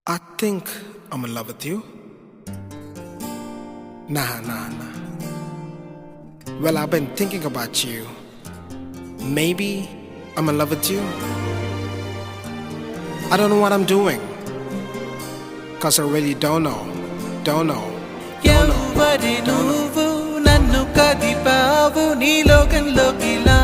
I think I'm in love with you. Nah. Well, I've been thinking about you. Maybe I'm in love with you. I don't know what I'm doing. Cause I really don't know. ఎవరి నువ్వు నన్ను కదిపావు నీ లోకంలోకిలా